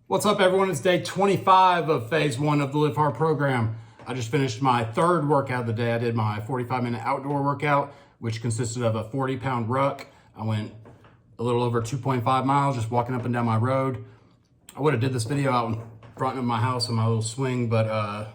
What's up, everyone? It's day 25 of phase 1 of the Live Hard program. I just finished my third workout of the day. I did my 45-minute outdoor workout, which consisted of a 40-pound ruck. I went a little over 2.5 miles just walking up and down my road. I would have did this video out in front of my house on my little swing, but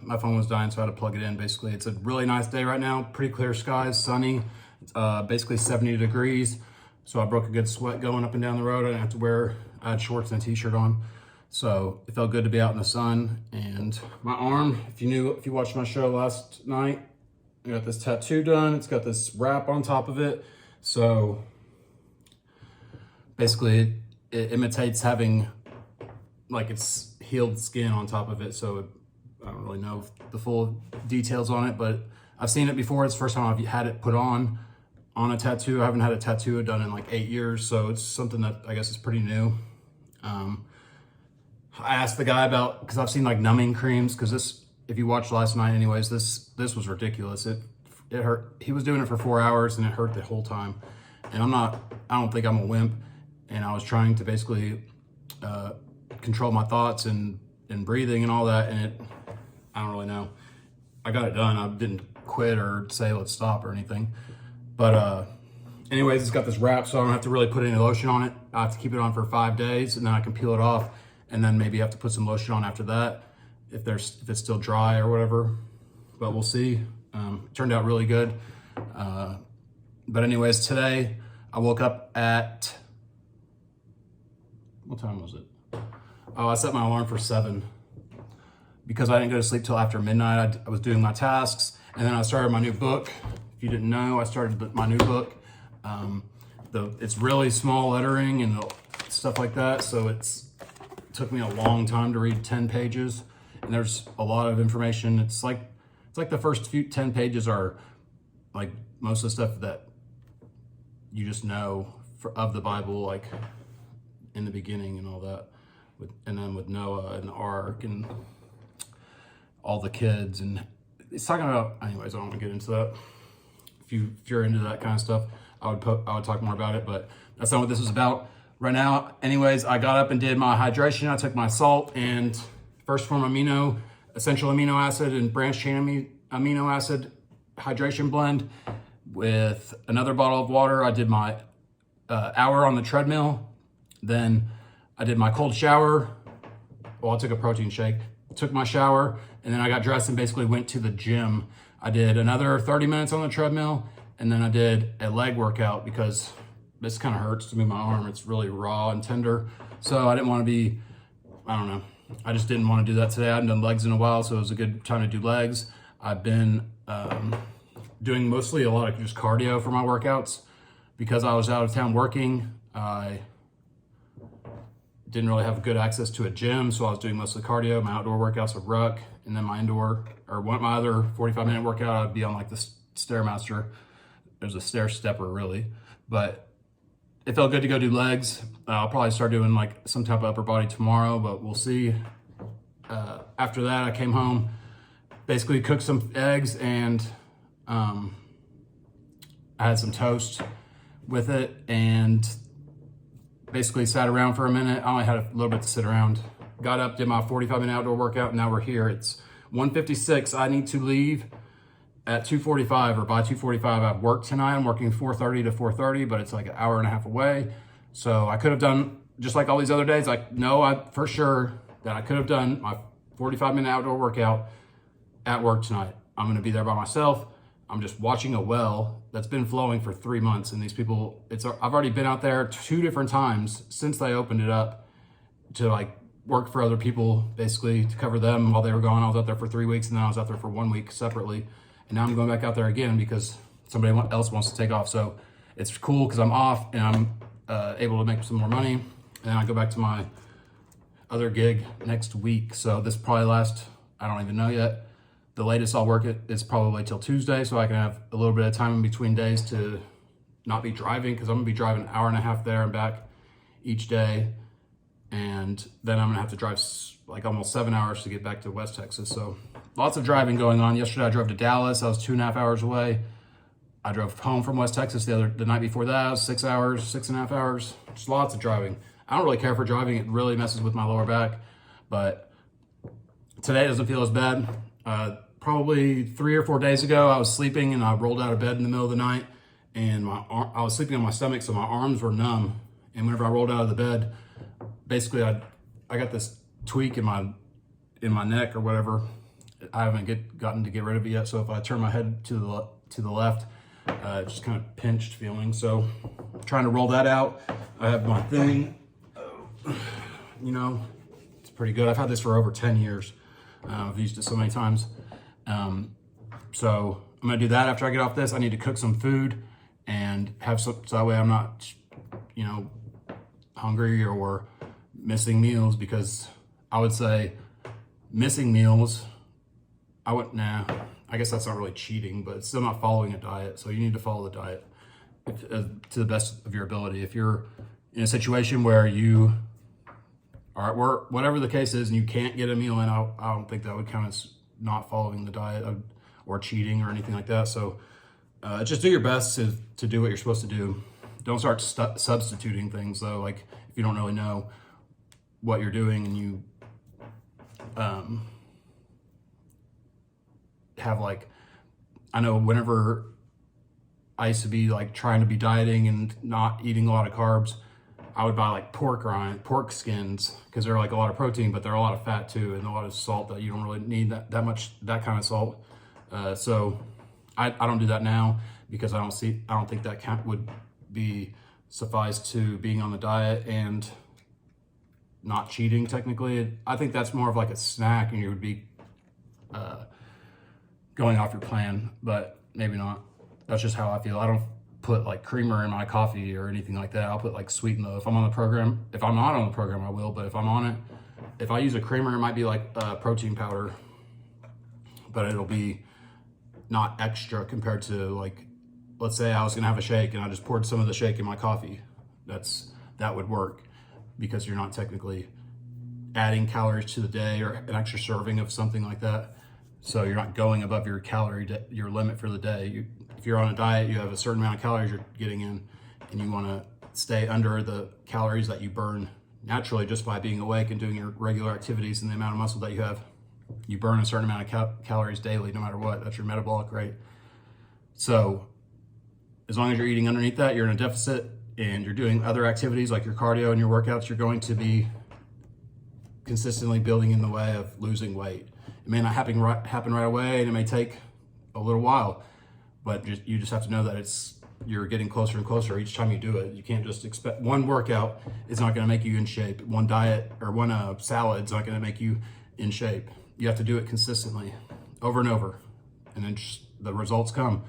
my phone was dying, so I had to plug it in. Basically, it's a really nice day right now. Pretty clear skies, sunny. It's basically 70 degrees. So I broke a good sweat going up and down the road. I didn't have to wear, I had shorts and a t-shirt on. So it felt good to be out in the sun. And my arm, if you watched my show last night, I got this tattoo done. It's got this wrap on top of it. So basically it imitates having like it's healed skin on top of it. So I don't really know the full details on it, but I've seen it before. It's the first time I've had it put on a tattoo. I haven't had a tattoo done in like 8 years. So it's something that I guess is pretty new. I asked the guy about, because I've seen like numbing creams, because this, if you watched last night anyways, this was ridiculous. It hurt. He was doing it for 4 hours and it hurt the whole time. And I don't think I'm a wimp. And I was trying to basically control my thoughts and breathing and all that. And I don't really know. I got it done. I didn't quit or say, let's stop or anything. But anyways, it's got this wrap, so I don't have to really put any lotion on it. I have to keep it on for 5 days and then I can peel it off. And then maybe have to put some lotion on after that if it's still dry or whatever, but we'll see. It turned out really good. But anyways, today I woke up at, what time was it? Oh, I set my alarm for 7 because I didn't go to sleep till after midnight. I was doing my tasks, and then I started my new book. If you didn't know, I started my new book. It's really small lettering and stuff like that, so it took me a long time to read 10 pages, and there's a lot of information. It's like the first 10 pages are like most of the stuff that you just know of the Bible, like in the beginning and all that, and then with Noah and the ark and all the kids, and it's talking about, anyways, I don't want to get into that. If you're into that kind of stuff, I would talk more about it, but that's not what this is about right now. Anyways, I got up and did my hydration. I took my salt and first form essential amino acid and branch chain amino acid hydration blend with another bottle of water. I did my hour on the treadmill. Then I did my cold shower. Well, I took a protein shake, took my shower, and then I got dressed and basically went to the gym. I did another 30 minutes on the treadmill, and then I did a leg workout because this kind of hurts to move my arm. It's really raw and tender. So I didn't want to be, I don't know. I just didn't want to do that today. I hadn't done legs in a while, so it was a good time to do legs. I've been doing mostly a lot of just cardio for my workouts because I was out of town working. I didn't really have good access to a gym, so I was doing mostly cardio. My outdoor workouts were ruck, and then my other 45-minute workout, I'd be on like the Stairmaster. There's a stair stepper really, but it felt good to go do legs. I'll probably start doing like some type of upper body tomorrow, but we'll see. After that, I came home, basically cooked some eggs, and I had some toast with it, and basically sat around for a minute. I only had a little bit to sit around. Got up, did my 45-minute outdoor workout, and now we're here. It's 1:56. I need to leave at 2:45 or by 2:45. I have work tonight. I'm working 4:30 to 4:30, but it's like an hour and a half away. So I could have done just like all these other days. I for sure that I could have done my 45-minute outdoor workout at work tonight. I'm going to be there by myself. I'm just watching a well that's been flowing for 3 months, and these people, I've already been out there 2 different times since they opened it up to like work for other people, basically to cover them while they were gone. I was out there for 3 weeks, and then I was out there for 1 week separately. And now I'm going back out there again because somebody else wants to take off. So it's cool because I'm off and I'm able to make some more money. And then I go back to my other gig next week. So this probably lasts, I don't even know yet. The latest I'll work it is probably till Tuesday, so I can have a little bit of time in between days to not be driving, because I'm gonna be driving an hour and a half there and back each day. And then I'm gonna have to drive like almost 7 hours to get back to West Texas. So lots of driving going on. Yesterday I drove to Dallas. I was 2.5 hours away. I drove home from West Texas the night before that. It was 6 hours, 6.5 hours. Just lots of driving. I don't really care for driving. It really messes with my lower back. but today doesn't feel as bad. Probably 3 or 4 days ago, I was sleeping and I rolled out of bed in the middle of the night, and I was sleeping on my stomach, so my arms were numb. And whenever I rolled out of the bed, basically I got this tweak in my neck or whatever. I haven't gotten to get rid of it yet. So if I turn my head to the left, just kind of pinched feeling. So I'm trying to roll that out. I have my thing. You know, it's pretty good. I've had this for over 10 years. I've used it so many times. So I'm gonna do that after I get off this. I need to cook some food and have some, so that way I'm not, you know, hungry or missing meals, because I would say missing meals, I guess that's not really cheating, but it's still not following a diet. So you need to follow the diet to the best of your ability. If you're in a situation where you are at work, whatever the case is, and you can't get a meal in, I don't think that would count as not following the diet or cheating or anything like that. So just do your best to do what you're supposed to do. Don't start substituting things though. Like if you don't really know what you're doing and you have, like, I know whenever I used to be like trying to be dieting and not eating a lot of carbs, I would buy like pork skins, because they're like a lot of protein, but they're a lot of fat too, and a lot of salt that you don't really need that much, that kind of salt. So I don't do that now, because I don't think that would be suffice to being on the diet and not cheating technically. I think that's more of like a snack, and you would be going off your plan, but maybe not. That's just how I feel. I don't put like creamer in my coffee or anything like that. I'll put like sweetener if I'm on the program. If I'm not on the program, I will, but if I'm on it, if I use a creamer, it might be like protein powder, but it'll be not extra compared to, like, let's say I was gonna have a shake and I just poured some of the shake in my coffee. That would work, because you're not technically adding calories to the day or an extra serving of something like that. So you're not going above your your limit for the day. If you're on a diet, you have a certain amount of calories you're getting in, and you want to stay under the calories that you burn naturally just by being awake and doing your regular activities and the amount of muscle that you have. You burn a certain amount of calories daily, no matter what. That's your metabolic rate. So as long as you're eating underneath that, you're in a deficit, and you're doing other activities like your cardio and your workouts, you're going to be consistently building in the way of losing weight. It may not happen right away, and it may take a little while, but you just have to know that you're getting closer and closer each time you do it. You can't just expect one workout is not going to make you in shape. One diet or one salad is not going to make you in shape. You have to do it consistently, over and over, and then just the results come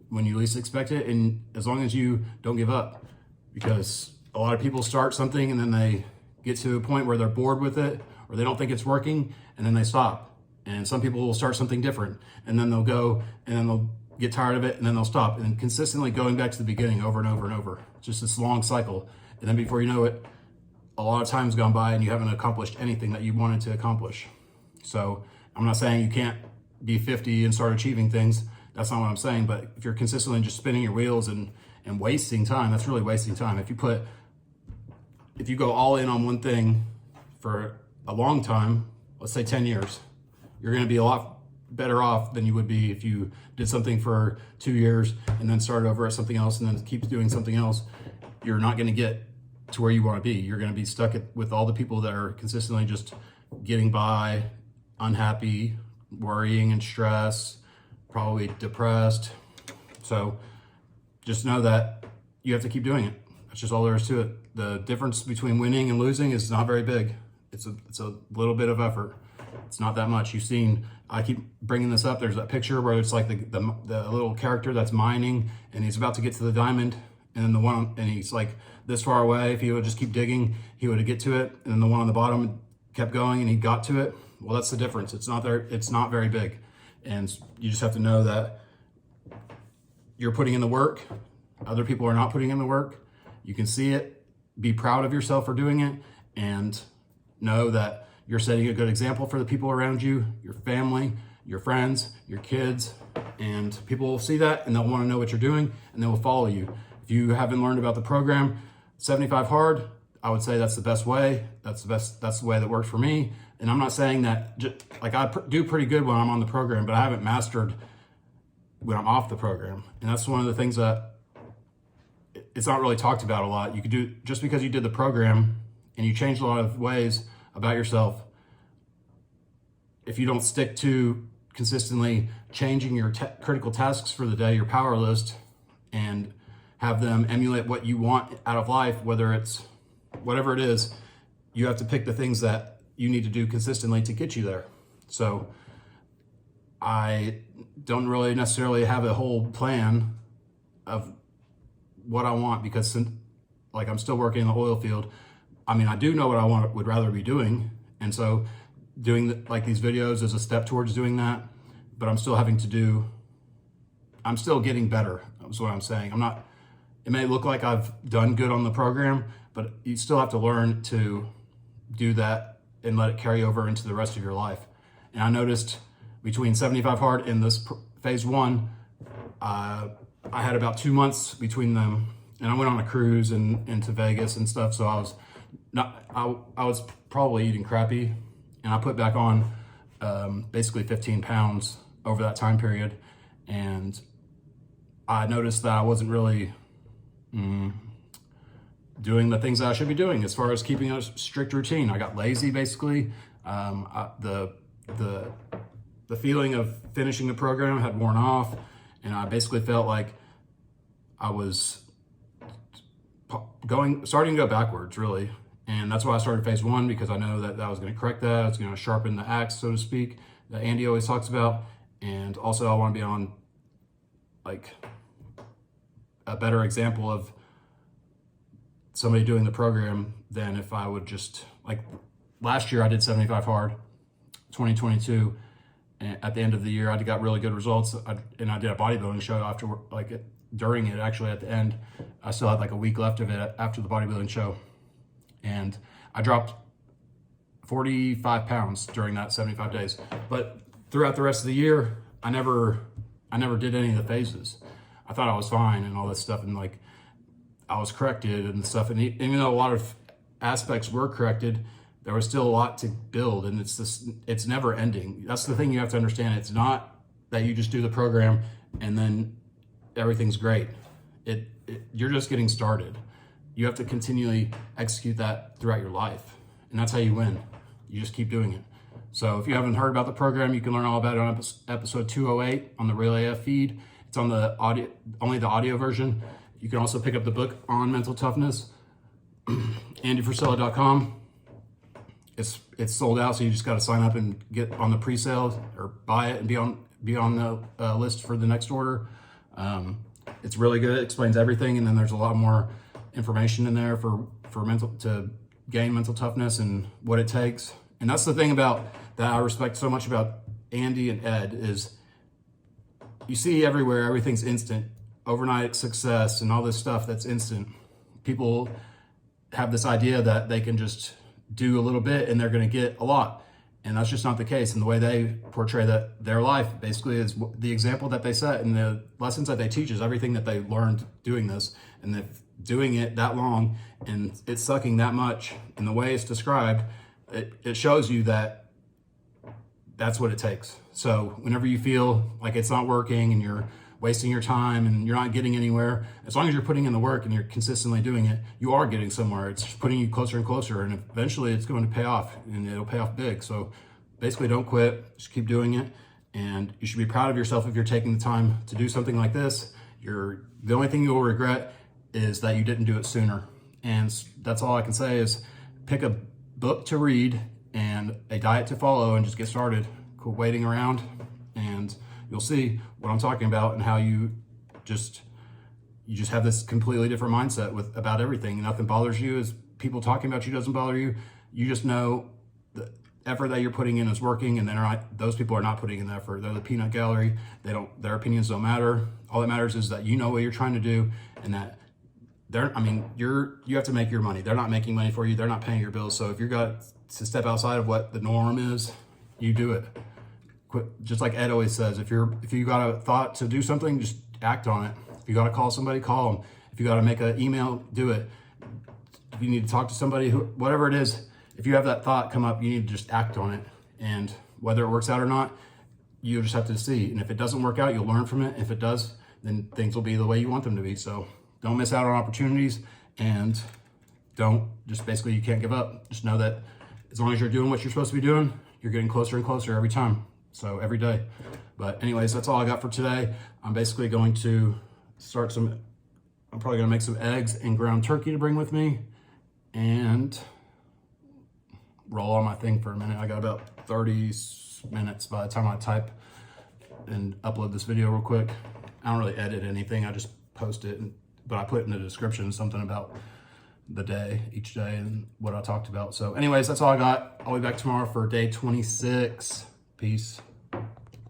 when you least expect it. And as long as you don't give up, because a lot of people start something and then they get to a point where they're bored with it, or they don't think it's working, and then they stop. And some people will start something different, and then they'll go, and then they'll get tired of it, and then they'll stop, and consistently going back to the beginning over and over and over. It's just this long cycle. And then before you know it, a lot of time's gone by and you haven't accomplished anything that you wanted to accomplish. So I'm not saying you can't be 50 and start achieving things. That's not what I'm saying. But if you're consistently just spinning your wheels and wasting time, that's really wasting time. If you go all in on one thing for a long time, let's say 10 years, you're going to be a lot better off than you would be if you did something for 2 years and then started over at something else and then keep doing something else. You're not going to get to where you want to be. You're going to be stuck with all the people that are consistently just getting by, unhappy, worrying and stressed, probably depressed. So just know that you have to keep doing it. That's just all there is to it. The difference between winning and losing is not very big. It's a little bit of effort. It's not that much. I keep bringing this up. There's that picture where it's like the little character that's mining, and he's about to get to the diamond, and then he's like this far away. If he would just keep digging, he would get to it. And then the one on the bottom kept going and he got to it. Well, that's the difference. It's not very big. And you just have to know that you're putting in the work. Other people are not putting in the work. You can see it, be proud of yourself for doing it, and know that you're setting a good example for the people around you, your family, your friends, your kids, and people will see that and they'll want to know what you're doing and they will follow you. If you haven't learned about the program, 75 Hard, I would say that's the best way. That's the way that works for me. And I'm not saying that, like I do pretty good when I'm on the program, but I haven't mastered when I'm off the program. And that's one of the things that it's not really talked about a lot. You could do, just because you did the program and you changed a lot of ways about yourself, if you don't stick to consistently changing your critical tasks for the day, your power list, and have them emulate what you want out of life, whether it's whatever it is, you have to pick the things that you need to do consistently to get you there. So I don't really necessarily have a whole plan of what I want, because like I'm still working in the oil field. I mean, I do know what I would rather be doing. And so doing like these videos is a step towards doing that, but I'm still getting better. That's what I'm saying. It may look like I've done good on the program, but you still have to learn to do that and let it carry over into the rest of your life. And I noticed between 75 hard and this phase 1, I had about 2 months between them, and I went on a cruise and into Vegas and stuff. So I was probably eating crappy, and I put back on basically 15 pounds over that time period. And I noticed that I wasn't really doing the things that I should be doing as far as keeping a strict routine. I got lazy, basically. The feeling of finishing the program had worn off, and I basically felt like I was starting to go backwards, really. And that's why I started phase 1, because I know that was going to correct that. It's going to sharpen the axe, so to speak, that Andy always talks about. And also I want to be on like a better example of somebody doing the program than if I would just, like last year I did 75 hard, 2022. And at the end of the year, I got really good results. And I did a bodybuilding show after, during it, actually at the end. I still had like a week left of it after the bodybuilding show. And I dropped 45 pounds during that 75 days. But throughout the rest of the year, I never did any of the phases. I thought I was fine and all this stuff, and like I was corrected and stuff. And even though a lot of aspects were corrected, there was still a lot to build, and it's never ending. That's the thing you have to understand. It's not that you just do the program and then everything's great. You're just getting started. You have to continually execute that throughout your life, and that's how you win. You just keep doing it. So if you haven't heard about the program, you can learn all about it on episode 208 on the Real AF feed. It's on the audio, only the audio version. You can also pick up the book on mental toughness, andyfrisella.com. It's sold out, so you just got to sign up and get on the pre-sale or buy it and be on the list for the next order. It's really good. It explains everything, and then there's a lot more information in there for to gain mental toughness and what it takes. And that's the thing about that I respect so much about Andy and Ed is you see everywhere everything's instant, overnight success and all this stuff that's instant. People have this idea that they can just do a little bit and they're going to get a lot, and that's just not the case. And the way they portray their life basically is the example that they set, and the lessons that they teach is everything that they learned doing this, and that doing it that long and it's sucking that much, and the way it's described, it shows you that that's what it takes. So whenever you feel like it's not working and you're wasting your time and you're not getting anywhere, as long as you're putting in the work and you're consistently doing it, you are getting somewhere. It's putting you closer and closer, and eventually it's going to pay off, and it'll pay off big. So basically don't quit, just keep doing it. And you should be proud of yourself if you're taking the time to do something like this. The only thing you'll regret is that you didn't do it sooner. And that's all I can say is pick a book to read and a diet to follow and just get started. Quit waiting around, and you'll see what I'm talking about, and how you just have this completely different mindset about everything. Nothing bothers you. As people talking about you doesn't bother you. You just know the effort that you're putting in is working, and those people are not putting in the effort. They're the peanut gallery. Their opinions don't matter. All that matters is that you know what you're trying to do, and that you have to make your money. They're not making money for you. They're not paying your bills. So if you've got to step outside of what the norm is, you do it. Just like Ed always says, if you got a thought to do something, just act on it. If you got to call somebody, call them. If you got to make an email, do it. you need to talk to somebody, whatever it is, if you have that thought come up, you need to just act on it. And whether it works out or not, you just have to see. And if it doesn't work out, you'll learn from it. If it does, then things will be the way you want them to be. So don't miss out on opportunities, and basically you can't give up. Just know that as long as you're doing what you're supposed to be doing, you're getting closer and closer every time. So every day. But anyways, that's all I got for today. I'm basically going to I'm probably gonna make some eggs and ground turkey to bring with me, and roll on my thing for a minute. I got about 30 minutes by the time I type and upload this video real quick. I don't really edit anything, I just post it, but I put in the description something about the day, each day, and what I talked about. So anyways, that's all I got. I'll be back tomorrow for day 26. Peace.